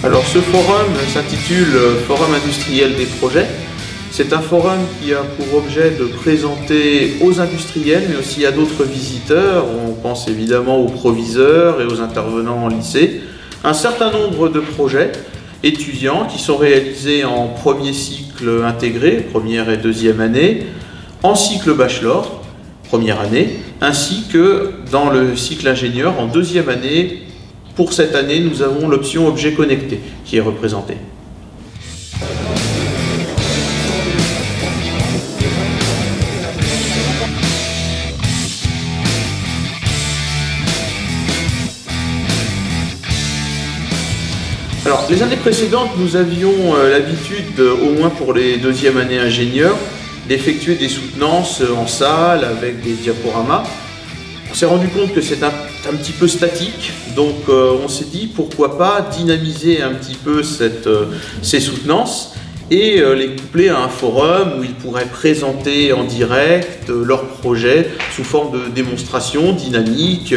Alors ce forum s'intitule Forum industriel des projets. C'est un forum qui a pour objet de présenter aux industriels, mais aussi à d'autres visiteurs, on pense évidemment aux proviseurs et aux intervenants en lycée, un certain nombre de projets étudiants qui sont réalisés en premier cycle intégré, première et deuxième année, en cycle bachelor, première année, ainsi que dans le cycle ingénieur en deuxième année. Pour cette année, nous avons l'option objet connecté qui est représentée. Alors, les années précédentes, nous avions l'habitude, au moins pour les deuxièmes années ingénieurs, d'effectuer des soutenances en salle avec des diaporamas. On s'est rendu compte que c'est un petit peu statique, donc on s'est dit pourquoi pas dynamiser un petit peu ces soutenances et les coupler à un forum où ils pourraient présenter en direct leurs projets sous forme de démonstration dynamique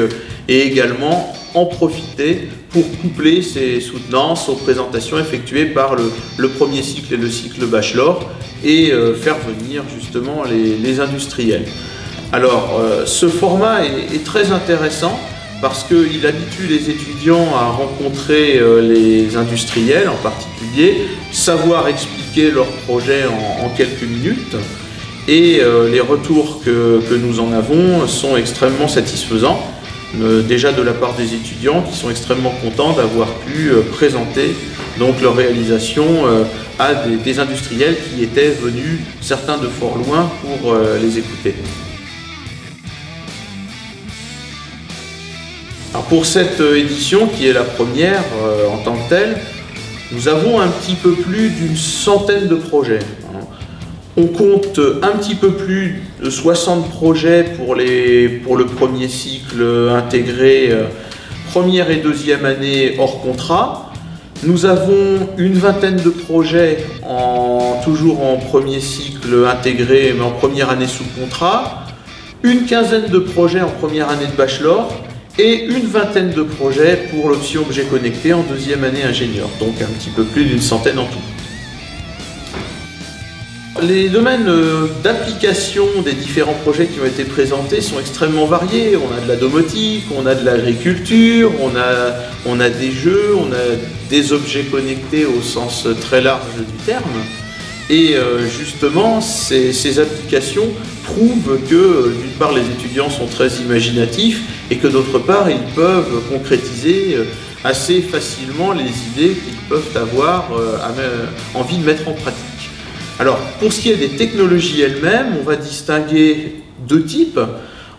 et également en profiter pour coupler ces soutenances aux présentations effectuées par le premier cycle et le cycle bachelor et faire venir justement les industriels. Alors ce format est très intéressant parce qu'il habitue les étudiants à rencontrer les industriels en particulier, savoir expliquer leurs projets en quelques minutes et les retours que nous en avons sont extrêmement satisfaisants. Déjà de la part des étudiants qui sont extrêmement contents d'avoir pu présenter donc leur réalisation à des industriels qui étaient venus, certains de fort loin, pour les écouter. Alors pour cette édition qui est la première en tant que telle, nous avons un petit peu plus d'une centaine de projets. On compte un petit peu plus de 60 projets pour le premier cycle intégré, première et deuxième année hors contrat. Nous avons une vingtaine de projets toujours en premier cycle intégré, mais en première année sous contrat. Une quinzaine de projets en première année de bachelor et une vingtaine de projets pour l'option objet connecté en deuxième année ingénieur. Donc un petit peu plus d'une centaine en tout. Les domaines d'application des différents projets qui ont été présentés sont extrêmement variés. On a de la domotique, on a de l'agriculture, on a des jeux, on a des objets connectés au sens très large du terme. Et justement, ces applications prouvent que d'une part les étudiants sont très imaginatifs et que d'autre part ils peuvent concrétiser assez facilement les idées qu'ils peuvent avoir envie de mettre en pratique. Alors, pour ce qui est des technologies elles-mêmes, on va distinguer deux types.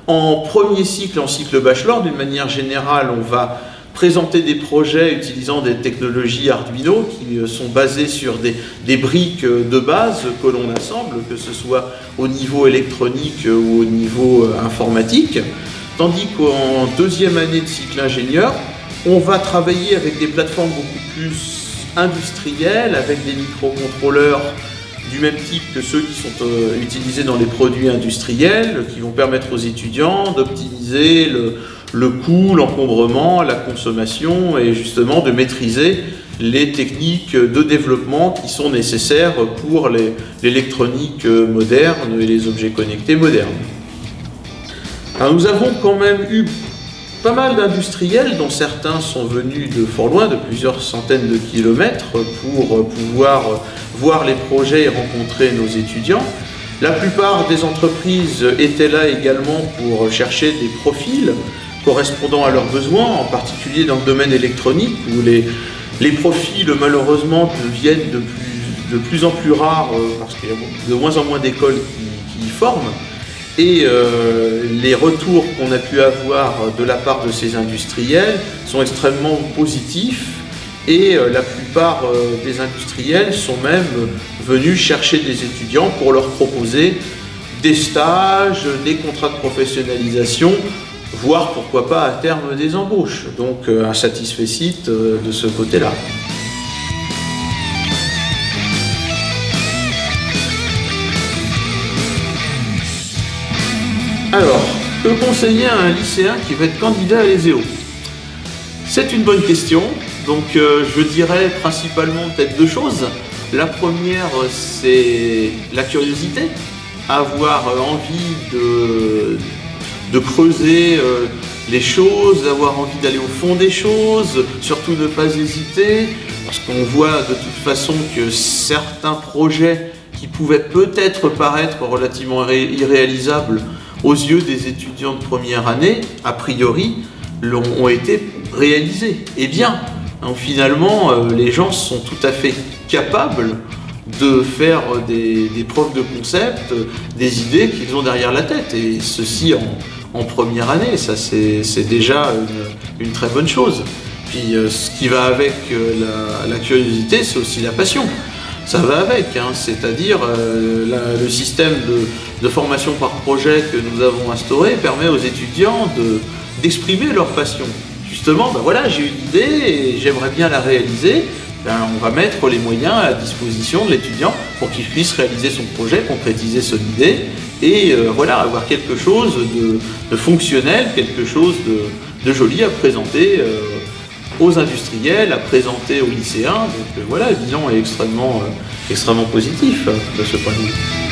En premier cycle, en cycle bachelor, d'une manière générale, on va présenter des projets utilisant des technologies Arduino qui sont basées sur des briques de base que l'on assemble, que ce soit au niveau électronique ou au niveau informatique. Tandis qu'en deuxième année de cycle ingénieur, on va travailler avec des plateformes beaucoup plus industrielles, avec des microcontrôleurs du même type que ceux qui sont utilisés dans les produits industriels, qui vont permettre aux étudiants d'optimiser le coût, l'encombrement, la consommation et justement de maîtriser les techniques de développement qui sont nécessaires pour l'électronique moderne et les objets connectés modernes. Alors nous avons quand même eu pas mal d'industriels, dont certains sont venus de fort loin, de plusieurs centaines de kilomètres, pour pouvoir voir les projets et rencontrer nos étudiants. La plupart des entreprises étaient là également pour chercher des profils correspondant à leurs besoins, en particulier dans le domaine électronique, où les profils malheureusement deviennent de plus en plus rares, parce qu'il y a de moins en moins d'écoles qui y forment. Et les retours qu'on a pu avoir de la part de ces industriels sont extrêmement positifs et la plupart des industriels sont même venus chercher des étudiants pour leur proposer des stages, des contrats de professionnalisation, voire pourquoi pas à terme des embauches. Donc un satisfecit de ce côté-là. Alors, que conseiller à un lycéen qui va être candidat à l'ESEO? C'est une bonne question. Donc je dirais principalement peut-être deux choses. La première, c'est la curiosité, avoir envie de creuser les choses, d'avoir envie d'aller au fond des choses, surtout ne pas hésiter, parce qu'on voit de toute façon que certains projets qui pouvaient peut-être paraître relativement irréalisables aux yeux des étudiants de première année, a priori, ont été réalisés. Et bien, donc finalement, les gens sont tout à fait capables de faire des preuves de concept, des idées qu'ils ont derrière la tête. Et ceci en première année, ça c'est déjà une très bonne chose. Puis ce qui va avec la curiosité, c'est aussi la passion. Ça va avec, hein, c'est-à-dire le système de formation par projet que nous avons instauré permet aux étudiants d'exprimer leur passion. Justement, ben voilà, j'ai une idée et j'aimerais bien la réaliser. Ben, on va mettre les moyens à disposition de l'étudiant pour qu'il puisse réaliser son projet, concrétiser son idée et voilà, avoir quelque chose de fonctionnel, quelque chose de joli à présenter aux industriels, à présenter aux lycéens. Donc voilà, le bilan est extrêmement positif de ce point de vue.